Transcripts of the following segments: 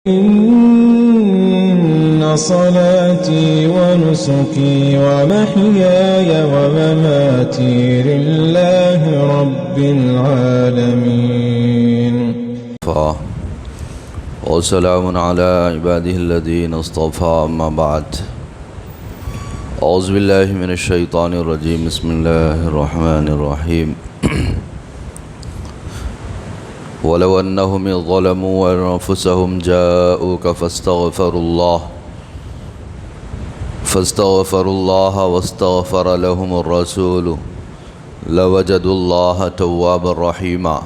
إن صلاتي ونسكي ومحياي ومماتي لله رب العالمين وسلام على عباده الذين اصطفى أما بعد أعوذ بالله من الشيطان الرجيم بسم الله الرحمن الرحيم ولو أنهم ظلموا أنفسهم جاءوك فاستغفروا الله واستغفر لهم الرسول لوجدوا الله توابا رحيما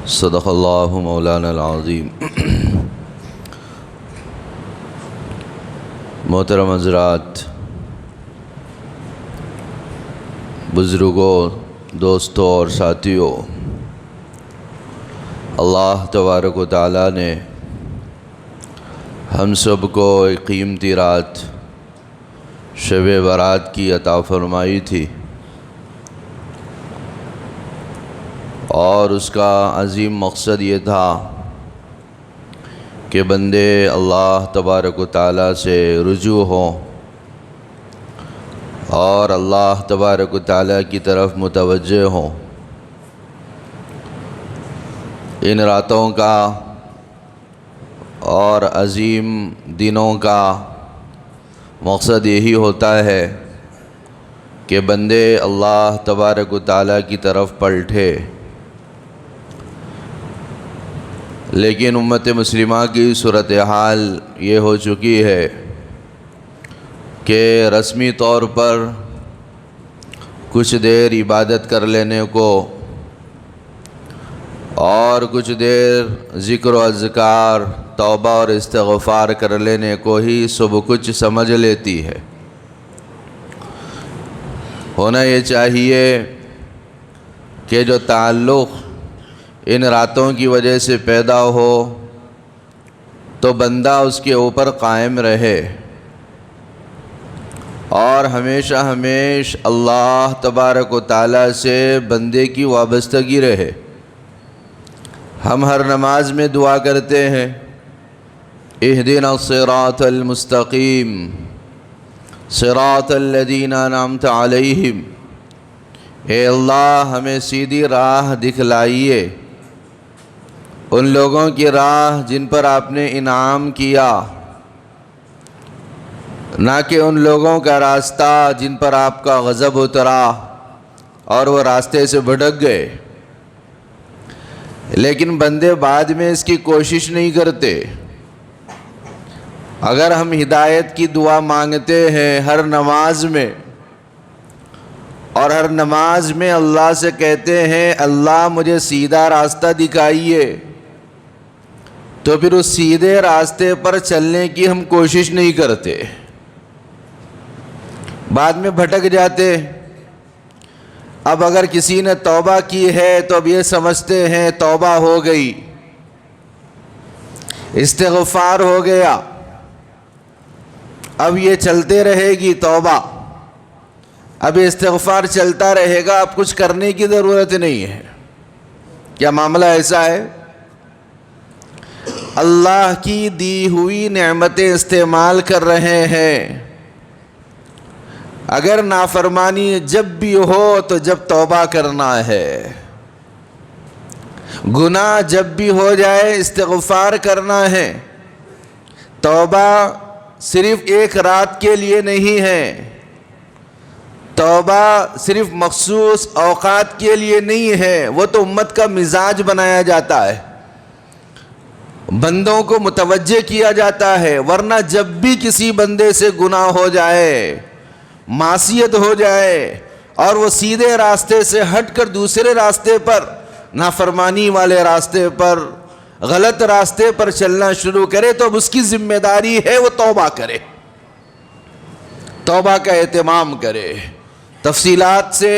صدق الله مولانا العظيم. محترم حضرات، بزرگوں، دوستوں اور ساتھیوں، اللہ تبارک و تعالیٰ نے ہم سب کو ایک قیمتی رات شب برات کی عطا فرمائی تھی، اور اس کا عظیم مقصد یہ تھا کہ بندے اللہ تبارک و تعالیٰ سے رجوع ہوں اور اللہ تبارک و تعالیٰ کی طرف متوجہ ہوں۔ ان راتوں کا اور عظیم دنوں کا مقصد یہی ہوتا ہے کہ بندے اللہ تبارک و تعالیٰ کی طرف پلٹے، لیکن امت مسلمہ کی صورتحال یہ ہو چکی ہے کہ رسمی طور پر کچھ دیر عبادت کر لینے کو اور کچھ دیر ذکر و اذکار، توبہ اور استغفار کر لینے کو ہی سب کچھ سمجھ لیتی ہے۔ ہونا یہ چاہیے کہ جو تعلق ان راتوں کی وجہ سے پیدا ہو تو بندہ اس کے اوپر قائم رہے اور ہمیشہ اللہ تبارک و تعالیٰ سے بندے کی وابستگی رہے۔ ہم ہر نماز میں دعا کرتے ہیں، اہدنا الصراط المستقیم صراط الذین انعمت علیہم، اے اللہ ہمیں سیدھی راہ دکھلائیے، ان لوگوں کی راہ جن پر آپ نے انعام کیا، نہ کہ ان لوگوں کا راستہ جن پر آپ کا غضب اترا اور وہ راستے سے بھٹک گئے۔ لیکن بندے بعد میں اس کی کوشش نہیں کرتے۔ اگر ہم ہدایت کی دعا مانگتے ہیں ہر نماز میں، اور ہر نماز میں اللہ سے کہتے ہیں اللہ مجھے سیدھا راستہ دکھائیے، تو پھر اس سیدھے راستے پر چلنے کی ہم کوشش نہیں کرتے، بعد میں بھٹک جاتے۔ اب اگر کسی نے توبہ کی ہے تو اب یہ سمجھتے ہیں توبہ ہو گئی، استغفار ہو گیا، اب یہ چلتے رہے گی توبہ، اب استغفار چلتا رہے گا، اب کچھ کرنے کی ضرورت نہیں ہے۔ کیا معاملہ ایسا ہے؟ اللہ کی دی ہوئی نعمتیں استعمال کر رہے ہیں، اگر نافرمانی جب بھی ہو تو جب توبہ کرنا ہے، گناہ جب بھی ہو جائے استغفار کرنا ہے۔ توبہ صرف ایک رات کے لیے نہیں ہے، توبہ صرف مخصوص اوقات کے لیے نہیں ہے، وہ تو امت کا مزاج بنایا جاتا ہے، بندوں کو متوجہ کیا جاتا ہے۔ ورنہ جب بھی کسی بندے سے گناہ ہو جائے، معصیت ہو جائے، اور وہ سیدھے راستے سے ہٹ کر دوسرے راستے پر، نافرمانی والے راستے پر، غلط راستے پر چلنا شروع کرے، تو اب اس کی ذمہ داری ہے وہ توبہ کرے، توبہ کا اہتمام کرے۔ تفصیلات سے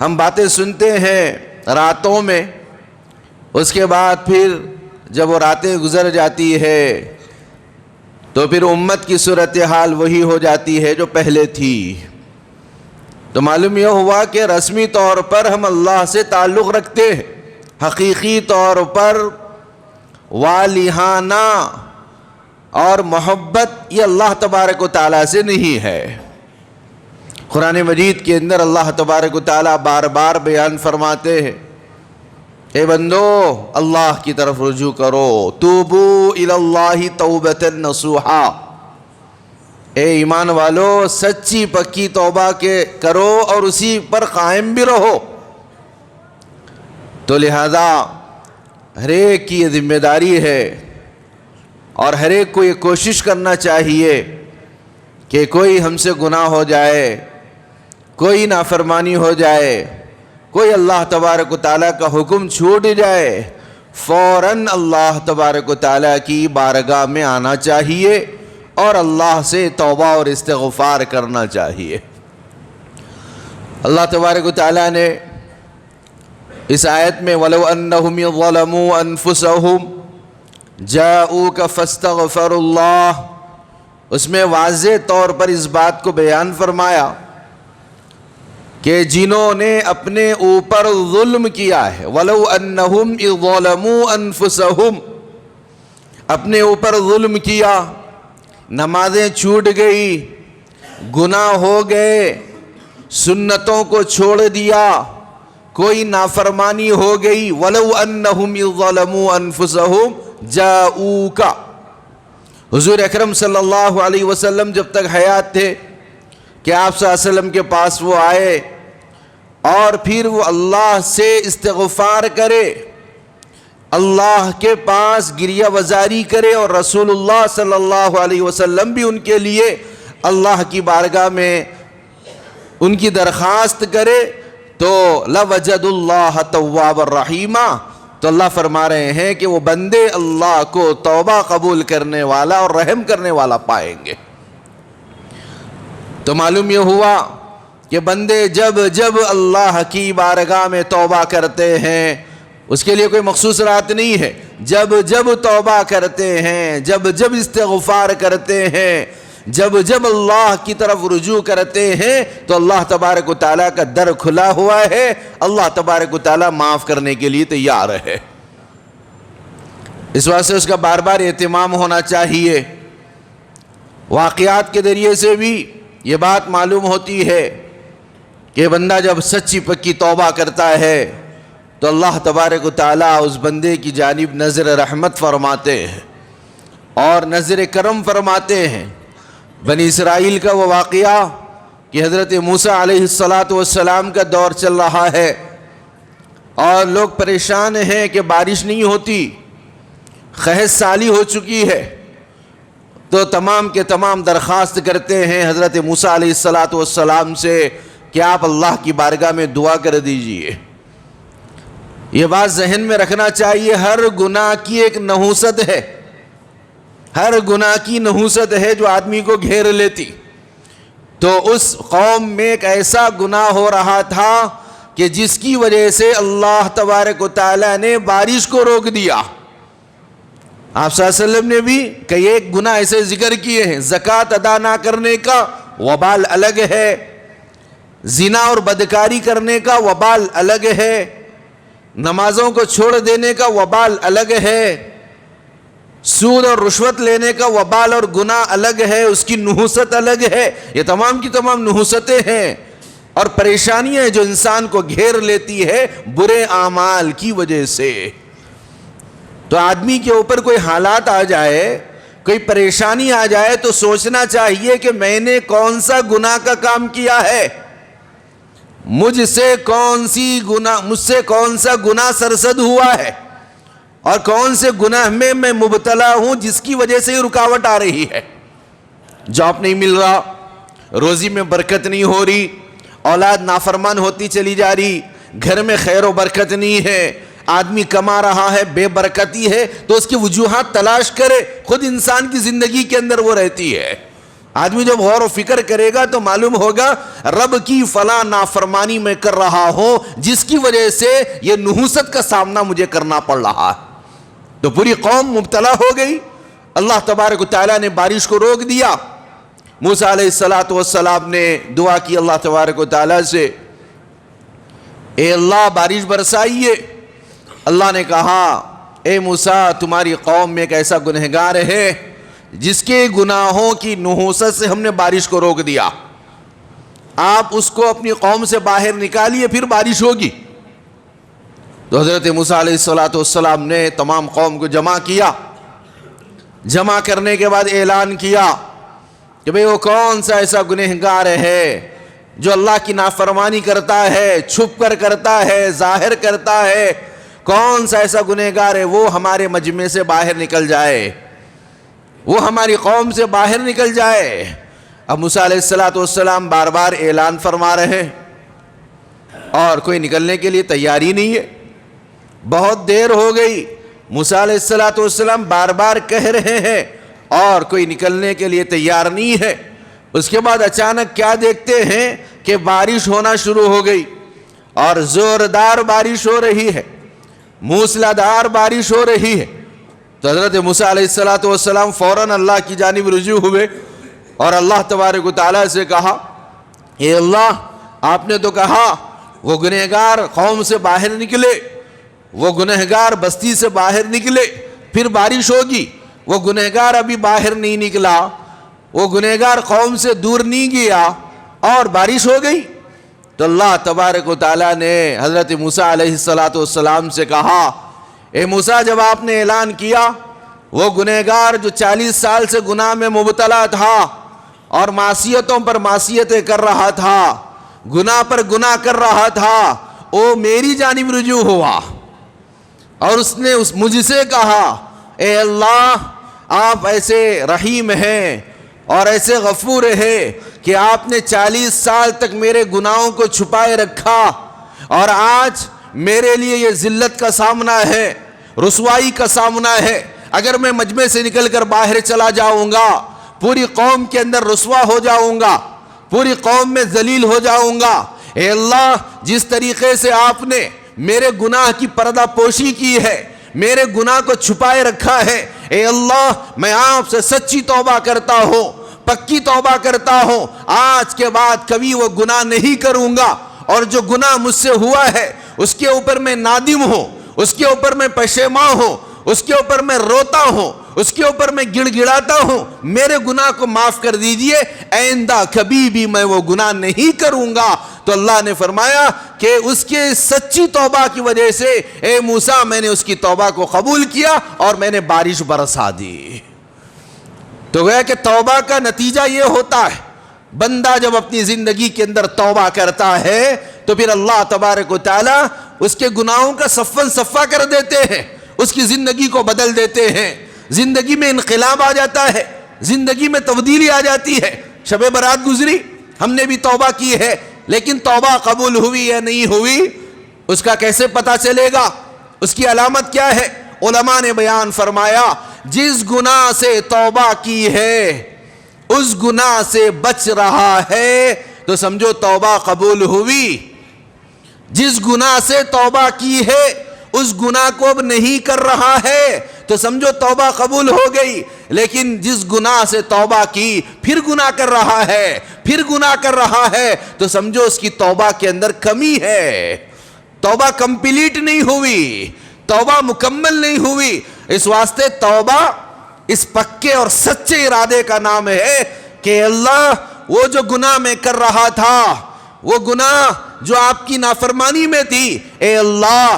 ہم باتیں سنتے ہیں راتوں میں، اس کے بعد پھر جب وہ راتیں گزر جاتی ہے تو پھر امت کی صورتحال وہی ہو جاتی ہے جو پہلے تھی۔ تو معلوم یہ ہوا کہ رسمی طور پر ہم اللہ سے تعلق رکھتے ہیں، حقیقی طور پر والہانہ اور محبت یہ اللہ تبارک و تعالیٰ سے نہیں ہے۔ قرآن مجید کے اندر اللہ تبارک و تعالیٰ بار بار بیان فرماتے ہیں، اے بندو اللہ کی طرف رجوع کرو، توبو الی اللہ توبۃ نصوحا، اے ایمان والو سچی پکی توبہ کرو اور اسی پر قائم بھی رہو۔ تو لہذا ہر ایک کی یہ ذمہ داری ہے اور ہر ایک کو یہ کوشش کرنا چاہیے کہ کوئی ہم سے گناہ ہو جائے، کوئی نافرمانی ہو جائے، کوئی اللہ تبارک و تعالیٰ کا حکم چھوٹ جائے، فوراً اللہ تبارک و تعالیٰ کی بارگاہ میں آنا چاہیے اور اللہ سے توبہ اور استغفار کرنا چاہیے۔ اللہ تبارک و تعالیٰ نے اس آیت میں وَلَوْ أَنَّهُمْ ظَلَمُوا أَنفُسَهُمْ جَاءُوكَ فَاسْتَغْفَرُوا اللَّهَ، اس میں واضح طور پر اس بات کو بیان فرمایا کہ جنہوں نے اپنے اوپر ظلم کیا ہے، وَلَوْ أَنَّهُمْ ظَلَمُوا أَنفُسَهُمْ، اپنے اوپر ظلم کیا، نمازیں چھوٹ گئی، گناہ ہو گئے، سنتوں کو چھوڑ دیا، کوئی نافرمانی ہو گئی، وَلَوْ أَنَّهُمْ ظَلَمُوا أَنفُسَهُمْ جَاءُوكَ، حضور اکرم صلی اللہ علیہ وسلم جب تک حیات تھے کہ آپ صلی اللہ علیہ وسلم کے پاس وہ آئے اور پھر وہ اللہ سے استغفار کرے، اللہ کے پاس گریہ وزاری کرے اور رسول اللہ صلی اللہ علیہ وسلم بھی ان کے لیے اللہ کی بارگاہ میں ان کی درخواست کرے تو لَوَجَدُ اللَّهَ تَوَّابًا رَحِيمًا، تو اللہ فرما رہے ہیں کہ وہ بندے اللہ کو توبہ قبول کرنے والا اور رحم کرنے والا پائیں گے۔ تو معلوم یہ ہوا کہ بندے جب جب اللہ کی بارگاہ میں توبہ کرتے ہیں، اس کے لیے کوئی مخصوص رات نہیں ہے، جب جب توبہ کرتے ہیں، جب جب استغفار کرتے ہیں، جب جب اللہ کی طرف رجوع کرتے ہیں تو اللہ تبارک و تعالیٰ کا در کھلا ہوا ہے، اللہ تبارک و تعالیٰ معاف کرنے کے لیے تیار ہے۔ اس واسطے اس کا بار بار اہتمام ہونا چاہیے۔ واقعات کے ذریعے سے بھی یہ بات معلوم ہوتی ہے کہ بندہ جب سچی پکی توبہ کرتا ہے تو اللہ تبارک و تعالیٰ اس بندے کی جانب نظر رحمت فرماتے ہیں اور نظر کرم فرماتے ہیں۔ بنی اسرائیل کا وہ واقعہ کہ حضرت موسیٰ علیہ السلام کا دور چل رہا ہے اور لوگ پریشان ہیں کہ بارش نہیں ہوتی، قحط سالی ہو چکی ہے، تو تمام کے تمام درخواست کرتے ہیں حضرت موسیٰ علیہ السلام سے کہ آپ اللہ کی بارگاہ میں دعا کر دیجئے۔ یہ بات ذہن میں رکھنا چاہیے، ہر گناہ کی ایک نحوست ہے، ہر گناہ کی نحوست ہے جو آدمی کو گھیر لیتی۔ تو اس قوم میں ایک ایسا گناہ ہو رہا تھا کہ جس کی وجہ سے اللہ تبارک و تعالیٰ نے بارش کو روک دیا۔ آپ صلی اللہ علیہ وسلم نے بھی کئی ایک گناہ ایسے ذکر کیے ہیں، زکوٰۃ ادا نہ کرنے کا وبال الگ ہے، زنا اور بدکاری کرنے کا وبال الگ ہے، نمازوں کو چھوڑ دینے کا وبال الگ ہے، سود اور رشوت لینے کا وبال اور گناہ الگ ہے، اس کی نحوست الگ ہے۔ یہ تمام کی تمام نحوستیں ہیں اور پریشانیاں جو انسان کو گھیر لیتی ہے برے اعمال کی وجہ سے۔ تو آدمی کے اوپر کوئی حالات آ جائے، کوئی پریشانی آ جائے تو سوچنا چاہیے کہ میں نے کون سا گناہ کا کام کیا ہے، مجھ سے کون سا گناہ سرزد ہوا ہے اور کون سے گناہ میں مبتلا ہوں جس کی وجہ سے یہ رکاوٹ آ رہی ہے۔ جاب نہیں مل رہا، روزی میں برکت نہیں ہو رہی، اولاد نافرمان ہوتی چلی جا رہی، گھر میں خیر و برکت نہیں ہے، آدمی کما رہا ہے بے برکتی ہے، تو اس کی وجوہات تلاش کرے، خود انسان کی زندگی کے اندر وہ رہتی ہے۔ آدمی جب غور و فکر کرے گا تو معلوم ہوگا رب کی فلاں نافرمانی میں کر رہا ہوں جس کی وجہ سے یہ نحوست کا سامنا مجھے کرنا پڑ رہا ہے۔ تو پوری قوم مبتلا ہو گئی، اللہ تبارک و تعالیٰ نے بارش کو روک دیا۔ موسیٰ علیہ السلام نے دعا کی اللہ تبارک و تعالیٰ سے، اے اللہ بارش برسائیے، اللہ نے کہا اے موسیٰ تمہاری قوم میں ایک ایسا گنہگار ہے جس کے گناہوں کی نحوست سے ہم نے بارش کو روک دیا، آپ اس کو اپنی قوم سے باہر نکالیے پھر بارش ہوگی۔ تو حضرت موسیٰ علیہ السلام نے تمام قوم کو جمع کیا، جمع کرنے کے بعد اعلان کیا کہ بھئی وہ کون سا ایسا گنہگار ہے جو اللہ کی نافرمانی کرتا ہے، چھپ کر کرتا ہے، ظاہر کرتا ہے، کون سا ایسا گنہگار ہے وہ ہمارے مجمع سے باہر نکل جائے، وہ ہماری قوم سے باہر نکل جائے۔ اب موسیٰ علیہ السلام بار بار اعلان فرما رہے ہیں اور کوئی نکلنے کے لیے تیاری نہیں ہے، بہت دیر ہو گئی، موسیٰ علیہ السلام بار بار کہہ رہے ہیں اور کوئی نکلنے کے لیے تیار نہیں ہے۔ اس کے بعد اچانک کیا دیکھتے ہیں کہ بارش ہونا شروع ہو گئی اور زوردار بارش ہو رہی ہے، موسلادھار بارش ہو رہی ہے۔ تو حضرت موسیٰ علیہ السلام فوراً اللہ کی جانب رجوع ہوئے اور اللہ تبارک و تعالیٰ سے کہا اے اللہ، آپ نے تو کہا وہ گنہگار قوم سے باہر نکلے، وہ گنہگار بستی سے باہر نکلے پھر بارش ہوگی، وہ گنہگار ابھی باہر نہیں نکلا، وہ گنہگار قوم سے دور نہیں گیا اور بارش ہو گئی۔ تو اللہ تبارک و تعالیٰ نے حضرت موسیٰ علیہ السلام سے کہا اے موسیٰ، جب آپ نے اعلان کیا وہ گنہگار جو 40 سال سے گناہ میں مبتلا تھا اور معصیتوں پر معصیتیں کر رہا تھا، گناہ پر گناہ کر رہا تھا، وہ میری جانب رجوع ہوا اور اس نے مجھ سے کہا اے اللہ، آپ ایسے رحیم ہیں اور ایسے غفور ہیں کہ آپ نے 40 سال تک میرے گناہوں کو چھپائے رکھا اور آج میرے لیے یہ ذلت کا سامنا ہے، رسوائی کا سامنا ہے۔ اگر میں مجمع سے نکل کر باہر چلا جاؤں گا پوری قوم کے اندر رسوا ہو جاؤں گا، پوری قوم میں ذلیل ہو جاؤں گا۔ اے اللہ، جس طریقے سے آپ نے میرے گناہ کی پردہ پوشی کی ہے، میرے گناہ کو چھپائے رکھا ہے، اے اللہ میں آپ سے سچی توبہ کرتا ہوں، پکی توبہ کرتا ہوں، آج کے بعد کبھی وہ گناہ نہیں کروں گا، اور جو گناہ مجھ سے ہوا ہے اس کے اوپر میں نادم ہوں، اس کے اوپر میں پشیماں ہوں، اس کے اوپر میں روتا ہوں، اس کے اوپر میں گڑ گڑاتا ہوں، میرے گناہ کو معاف کر دیجئے، آئندہ کبھی بھی میں وہ گناہ نہیں کروں گا۔ تو اللہ نے فرمایا کہ اس کے سچی توبہ کی وجہ سے اے موسیٰ، میں نے اس کی توبہ کو قبول کیا اور میں نے بارش برسا دی۔ تو گویا کہ توبہ کا نتیجہ یہ ہوتا ہے، بندہ جب اپنی زندگی کے اندر توبہ کرتا ہے تو پھر اللہ تبارک و تعالیٰ اس کے گناہوں کا صفاً صفا کر دیتے ہیں، اس کی زندگی کو بدل دیتے ہیں، زندگی میں انقلاب آ جاتا ہے، زندگی میں تبدیلی آ جاتی ہے۔ شب برات گزری، ہم نے بھی توبہ کی ہے، لیکن توبہ قبول ہوئی یا نہیں ہوئی اس کا کیسے پتہ چلے گا؟ اس کی علامت کیا ہے؟ علماء نے بیان فرمایا جس گناہ سے توبہ کی ہے اس گناہ سے بچ رہا ہے تو سمجھو توبہ قبول ہوئی، جس گناہ سے توبہ کی ہے اس گناہ کو اب نہیں کر رہا ہے تو سمجھو توبہ قبول ہو گئی، لیکن جس گناہ سے توبہ کی پھر گناہ کر رہا ہے، پھر گناہ کر رہا ہے تو سمجھو اس کی توبہ کے اندر کمی ہے، توبہ کمپلیٹ نہیں ہوئی، توبہ مکمل نہیں ہوئی۔ اس واسطے توبہ اس پکے اور سچے ارادے کا نام ہے کہ اللہ، وہ جو گناہ میں کر رہا تھا، وہ گناہ جو آپ کی نافرمانی میں تھی، اے اللہ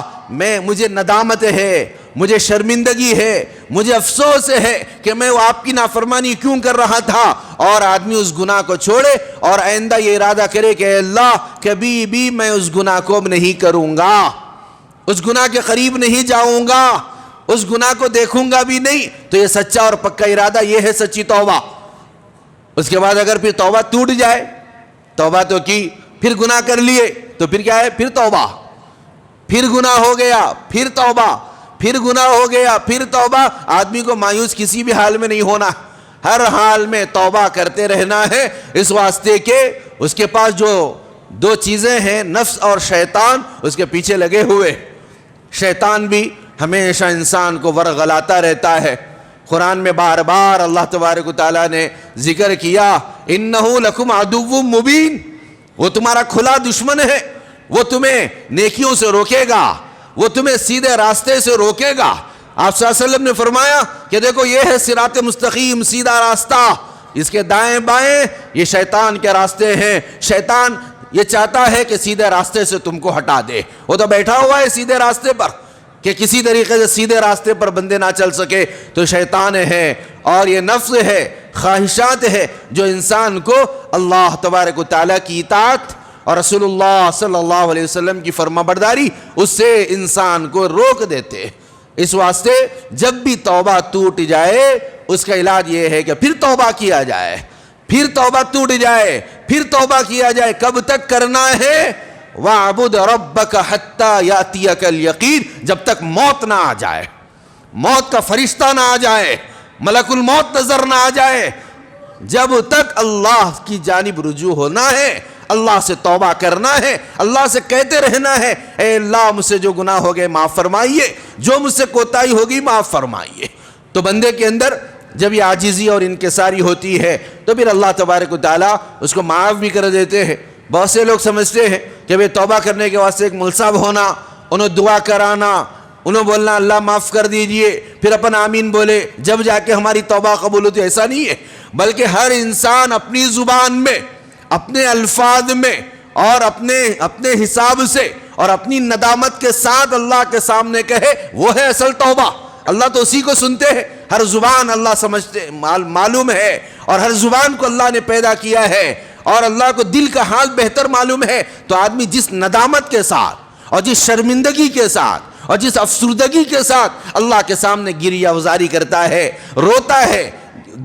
مجھے ندامت ہے، مجھے شرمندگی ہے، مجھے افسوس ہے کہ میں وہ آپ کی نافرمانی کیوں کر رہا تھا، اور آدمی اس گناہ کو چھوڑے اور آئندہ یہ ارادہ کرے کہ اے اللہ کبھی بھی میں اس گناہ کو اب نہیں کروں گا، اس گناہ کے قریب نہیں جاؤں گا، اس گناہ کو دیکھوں گا بھی نہیں۔ تو یہ سچا اور پکا ارادہ، یہ ہے سچی توبہ۔ اس کے بعد اگر پھر توبہ ٹوٹ جائے، توبہ تو کی پھر گناہ کر لیے تو پھر کیا ہے؟ پھر توبہ، پھر گناہ ہو گیا پھر توبہ، پھر گناہ ہو گیا پھر توبہ۔ آدمی کو مایوس کسی بھی حال میں نہیں ہونا، ہر حال میں توبہ کرتے رہنا ہے، اس واسطے کہ اس کے پاس جو دو چیزیں ہیں، نفس اور شیطان، اس کے پیچھے لگے ہوئے۔ شیطان بھی ہمیشہ انسان کو ورغلاتا رہتا ہے۔ قرآن میں بار بار اللہ تبارک و تعالیٰ نے ذکر کیا اِنَّهُ لَكُمْ عَدُوٌّ مُبِينٌ، وہ تمہارا کھلا دشمن ہے، وہ تمہیں نیکیوں سے روکے گا، وہ تمہیں سیدھے راستے سے روکے گا۔ آپ صلی اللہ علیہ وسلم نے فرمایا کہ دیکھو یہ ہے صراط مستقیم، سیدھا راستہ، اس کے دائیں بائیں یہ شیطان کے راستے ہیں۔ شیطان یہ چاہتا ہے کہ سیدھے راستے سے تم کو ہٹا دے، وہ تو بیٹھا ہوا ہے سیدھے راستے پر کہ کسی طریقے سے سیدھے راستے پر بندے نہ چل سکے، تو شیطان ہے اور یہ نفس ہے، خواہشات ہے جو انسان کو اللہ تبارک و تعالیٰ کی اطاعت اور رسول اللہ صلی اللہ علیہ وسلم کی فرما برداری اس سے انسان کو روک دیتے۔ اس واسطے جب بھی توبہ ٹوٹ جائے اس کا علاج یہ ہے کہ پھر توبہ کیا جائے، پھر توبہ ٹوٹ جائے، پھر توبہ کیا جائے۔ کب تک کرنا ہے؟ وَاعْبُدْ رَبَّكَ حَتَّى يَأْتِيَكَ الْيَقِينُ، جب تک موت نہ آ جائے، موت کا فرشتہ نہ آ جائے، ملک الموت نظر نہ آ جائے، جب تک اللہ کی جانب رجوع ہونا ہے، اللہ سے توبہ کرنا ہے، اللہ سے کہتے رہنا ہے اے اللہ مجھ سے جو گناہ ہو گئے معاف فرمائیے، جو مجھ سے کوتاہی ہوگی معاف فرمائیے۔ تو بندے کے اندر جب یہ عاجزی اور انکساری ہوتی ہے تو پھر اللہ تبارک و تعالیٰ اس کو معاف بھی کر دیتے ہیں۔ بہت سے لوگ سمجھتے ہیں کہ بھئی توبہ کرنے کے واسطے ایک ملصب ہونا، انہیں دعا کرانا، انہیں بولنا اللہ معاف کر دیجئے، پھر اپن آمین بولے جب جا کے ہماری توبہ قبول ہوتی، ایسا نہیں ہے۔ بلکہ ہر انسان اپنی زبان میں، اپنے الفاظ میں اور اپنے حساب سے اور اپنی ندامت کے ساتھ اللہ کے سامنے کہے، وہ ہے اصل توبہ۔ اللہ تو اسی کو سنتے ہیں، ہر زبان اللہ سمجھتے معلوم ہے، اور ہر زبان کو اللہ نے پیدا کیا ہے، اور اللہ کو دل کا حال بہتر معلوم ہے۔ تو آدمی جس ندامت کے ساتھ اور جس شرمندگی کے ساتھ اور جس افسردگی کے ساتھ اللہ کے سامنے گریہ وزاری کرتا ہے، روتا ہے،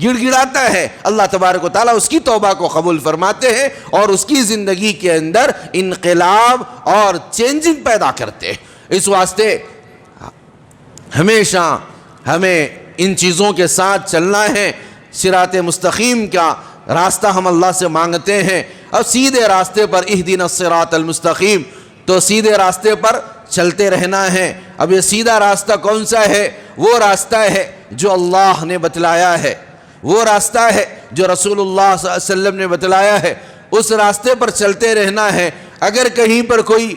گڑ گڑاتا ہے، اللہ تبارک و تعالیٰ اس کی توبہ کو قبول فرماتے ہیں اور اس کی زندگی کے اندر انقلاب اور چینجنگ پیدا کرتے ہیں۔ اس واسطے ہمیشہ ہمیں ان چیزوں کے ساتھ چلنا ہے۔ صراط مستقیم کا راستہ ہم اللہ سے مانگتے ہیں، اور سیدھے راستے پر اہدنا الصراط المستقیم، تو سیدھے راستے پر چلتے رہنا ہے۔ اب یہ سیدھا راستہ کون سا ہے؟ وہ راستہ ہے جو اللہ نے بتلایا ہے، وہ راستہ ہے جو رسول اللہ صلی اللہ علیہ وسلم نے بتلایا ہے، اس راستے پر چلتے رہنا ہے۔ اگر کہیں پر کوئی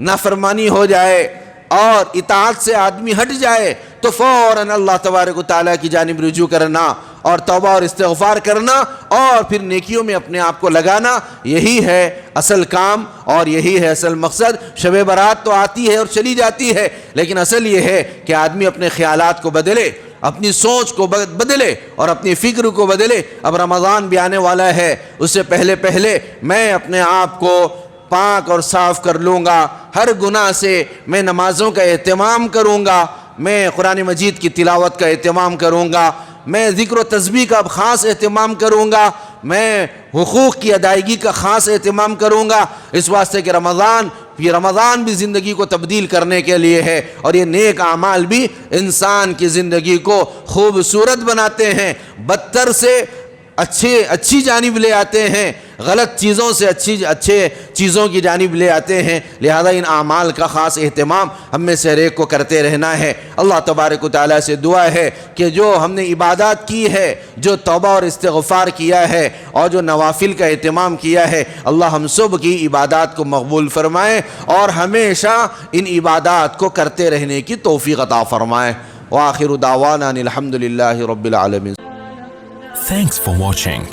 نافرمانی ہو جائے اور اطاعت سے آدمی ہٹ جائے تو فوراً اللہ تبارک و تعالیٰ کی جانب رجوع کرنا اور توبہ اور استغفار کرنا اور پھر نیکیوں میں اپنے آپ کو لگانا، یہی ہے اصل کام اور یہی ہے اصل مقصد۔ شب برات تو آتی ہے اور چلی جاتی ہے، لیکن اصل یہ ہے کہ آدمی اپنے خیالات کو بدلے، اپنی سوچ کو بدلے اور اپنی فکر کو بدلے۔ اب رمضان بھی آنے والا ہے، اس سے پہلے میں اپنے آپ کو پاک اور صاف کر لوں گا، ہر گناہ سے میں نمازوں کا اہتمام کروں گا، میں قرآن مجید کی تلاوت کا اہتمام کروں گا، میں ذکر و تسبیح کا خاص اہتمام کروں گا، میں حقوق کی ادائیگی کا خاص اہتمام کروں گا، اس واسطے کہ رمضان بھی زندگی کو تبدیل کرنے کے لیے ہے، اور یہ نیک اعمال بھی انسان کی زندگی کو خوبصورت بناتے ہیں، بدتر سے اچھی جانب لے آتے ہیں، غلط چیزوں سے اچھے چیزوں کی جانب لے آتے ہیں۔ لہذا ان اعمال کا خاص اہتمام ہم میں سے ہر ایک کو کرتے رہنا ہے۔ اللہ تبارک و تعالیٰ سے دعا ہے کہ جو ہم نے عبادات کی ہے، جو توبہ اور استغفار کیا ہے اور جو نوافل کا اہتمام کیا ہے، اللہ ہم سب کی عبادات کو مقبول فرمائے اور ہمیشہ ان عبادات کو کرتے رہنے کی توفیق عطا فرمائے۔ وآخر دعوانا ان الحمدللہ رب العالمین۔ Thanks for watching.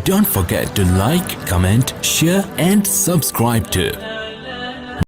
Don't forget to like, comment, share and subscribe to